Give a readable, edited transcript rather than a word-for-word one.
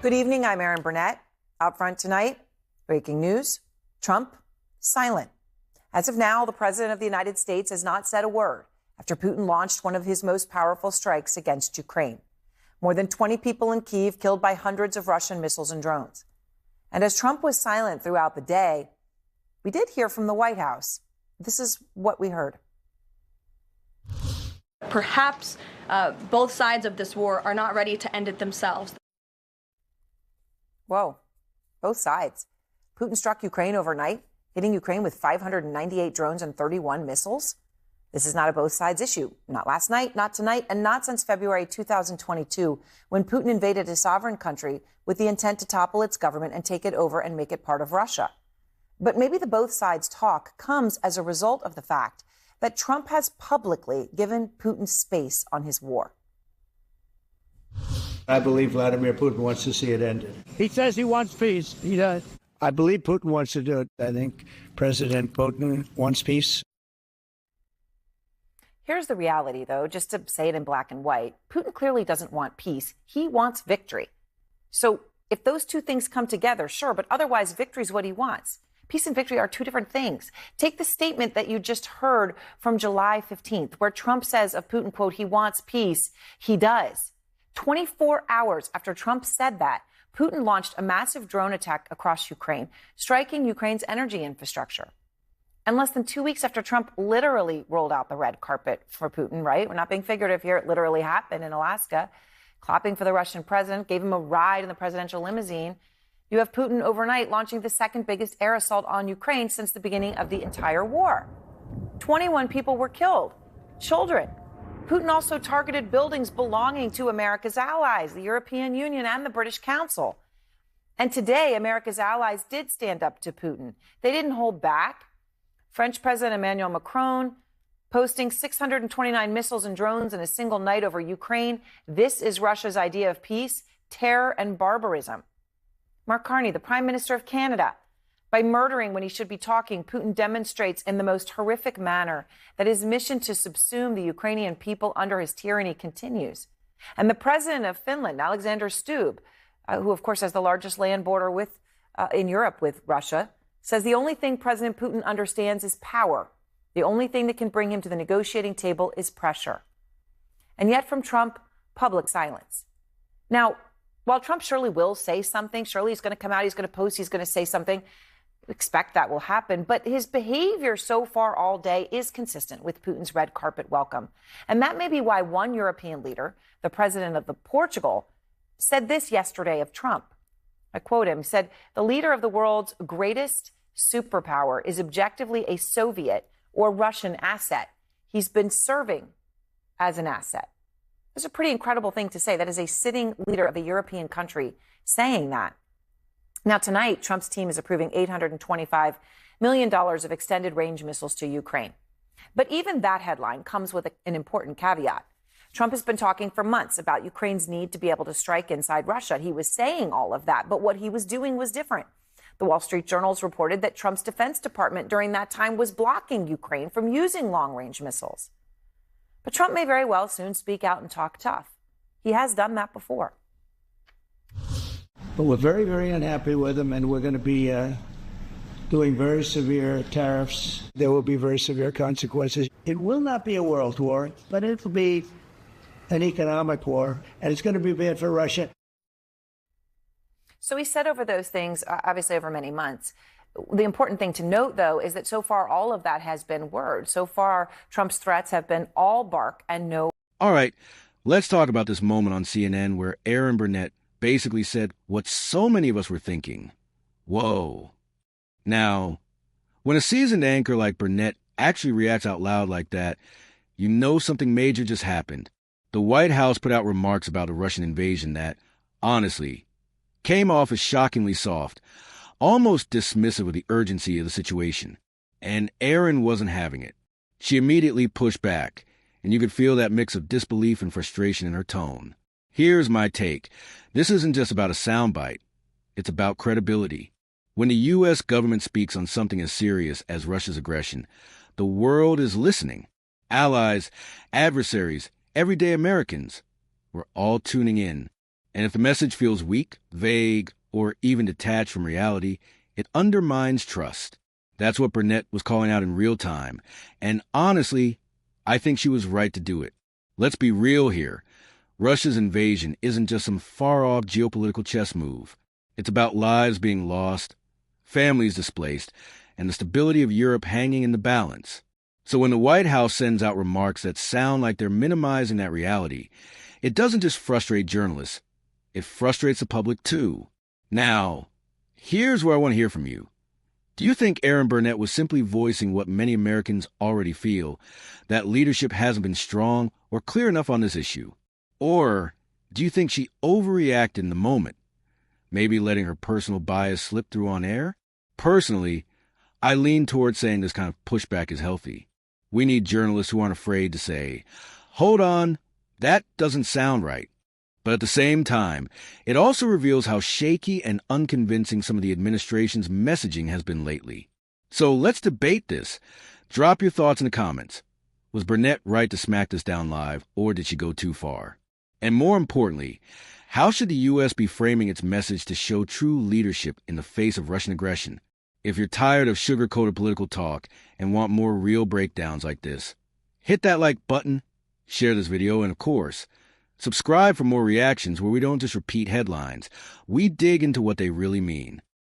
Good evening. I'm Erin Burnett. Out front tonight, breaking news: Trump silent. As of now, the president of the United States has not said a word after Putin launched one of his most powerful strikes against Ukraine. More than 20 people in Kyiv killed by hundreds of Russian missiles and drones. And as Trump was silent throughout the day, we did hear from the White House. This is what we heard. Perhaps both sides of this war are not ready to end it themselves. Whoa, both sides. Putin struck Ukraine overnight, hitting Ukraine with 598 drones and 31 missiles. This is not a both sides issue. Not last night, not tonight, and not since February 2022, when Putin invaded a sovereign country with the intent to topple its government and take it over and make it part of Russia. But maybe the both sides talk comes as a result of the fact that Trump has publicly given Putin space on his war. I believe Vladimir Putin wants to see it ended. He says he wants peace. He does. I believe Putin wants to do it. I think President Putin wants peace. Here's the reality, though, just to say it in black and white. Putin clearly doesn't want peace. He wants victory. So if those two things come together, sure, but otherwise victory is what he wants. Peace and victory are two different things. Take the statement that you just heard from July 15th, where Trump says of Putin, quote, he wants peace. He does. 24 hours after Trump said that, Putin launched a massive drone attack across Ukraine, striking Ukraine's energy infrastructure. And less than 2 weeks after Trump literally rolled out the red carpet for Putin, right? We're not being figurative here. It literally happened in Alaska, clapping for the Russian president, gave him a ride in the presidential limousine. You have Putin overnight launching the second biggest air assault on Ukraine since the beginning of the entire war. 21 people were killed, children. Putin also targeted buildings belonging to America's allies, the European Union and the British Council. And today, America's allies did stand up to Putin. They didn't hold back. French President Emmanuel Macron posting 629 missiles and drones in a single night over Ukraine. This is Russia's idea of peace, terror, and barbarism. Mark Carney, the Prime Minister of Canada, by murdering when he should be talking, Putin demonstrates in the most horrific manner that his mission to subsume the Ukrainian people under his tyranny continues. And the president of Finland, Alexander Stubb, who of course has the largest land border in Europe with Russia, says the only thing President Putin understands is power. The only thing that can bring him to the negotiating table is pressure. And yet from Trump, public silence. Now, while Trump surely will say something, surely he's going to come out, he's going to post, he's going to say something, expect that will happen. But his behavior so far all day is consistent with Putin's red carpet welcome. And that may be why one European leader, the president of Portugal, said this yesterday of Trump. I quote him, he said, the leader of the world's greatest superpower is objectively a Soviet or Russian asset. He's been serving as an asset. It's a pretty incredible thing to say. That is a sitting leader of a European country saying that. Now, tonight, Trump's team is approving $825 million of extended range missiles to Ukraine. But even that headline comes with an important caveat. Trump has been talking for months about Ukraine's need to be able to strike inside Russia. He was saying all of that, but what he was doing was different. The Wall Street Journal's reported that Trump's Defense Department during that time was blocking Ukraine from using long-range missiles. But Trump may very well soon speak out and talk tough. He has done that before. But we're very, very unhappy with him, and we're going to be doing very severe tariffs. There will be very severe consequences. It will not be a world war, but it will be an economic war, and it's going to be bad for Russia. So he said over those things, obviously over many months. The important thing to note, though, is that so far all of that has been words. So far, Trump's threats have been all bark and no. All right, let's talk about this moment on CNN where Erin Burnett basically said what so many of us were thinking. Whoa. Now, when a seasoned anchor like Burnett actually reacts out loud like that, you know something major just happened. The White House put out remarks about a Russian invasion that, honestly, came off as shockingly soft, almost dismissive of the urgency of the situation. And Erin wasn't having it. She immediately pushed back, and you could feel that mix of disbelief and frustration in her tone. Here's my take. This isn't just about a soundbite. It's about credibility. When the U.S. government speaks on something as serious as Russia's aggression, the world is listening. Allies, adversaries, everyday Americans, we're all tuning in. And if the message feels weak, vague, or even detached from reality, it undermines trust. That's what Burnett was calling out in real time. And honestly, I think she was right to do it. Let's be real here. Russia's invasion isn't just some far-off geopolitical chess move. It's about lives being lost, families displaced, and the stability of Europe hanging in the balance. So when the White House sends out remarks that sound like they're minimizing that reality, it doesn't just frustrate journalists. It frustrates the public too. Now, here's where I want to hear from you. Do you think Erin Burnett was simply voicing what many Americans already feel, that leadership hasn't been strong or clear enough on this issue? Or do you think she overreacted in the moment, maybe letting her personal bias slip through on air? Personally, I lean towards saying this kind of pushback is healthy. We need journalists who aren't afraid to say, hold on, that doesn't sound right. But at the same time, it also reveals how shaky and unconvincing some of the administration's messaging has been lately. So let's debate this. Drop your thoughts in the comments. Was Burnett right to smack this down live, or did she go too far? And more importantly, how should the U.S. be framing its message to show true leadership in the face of Russian aggression? If you're tired of sugar-coated political talk and want more real breakdowns like this, hit that like button, share this video, and of course, subscribe for more reactions where we don't just repeat headlines. We dig into what they really mean.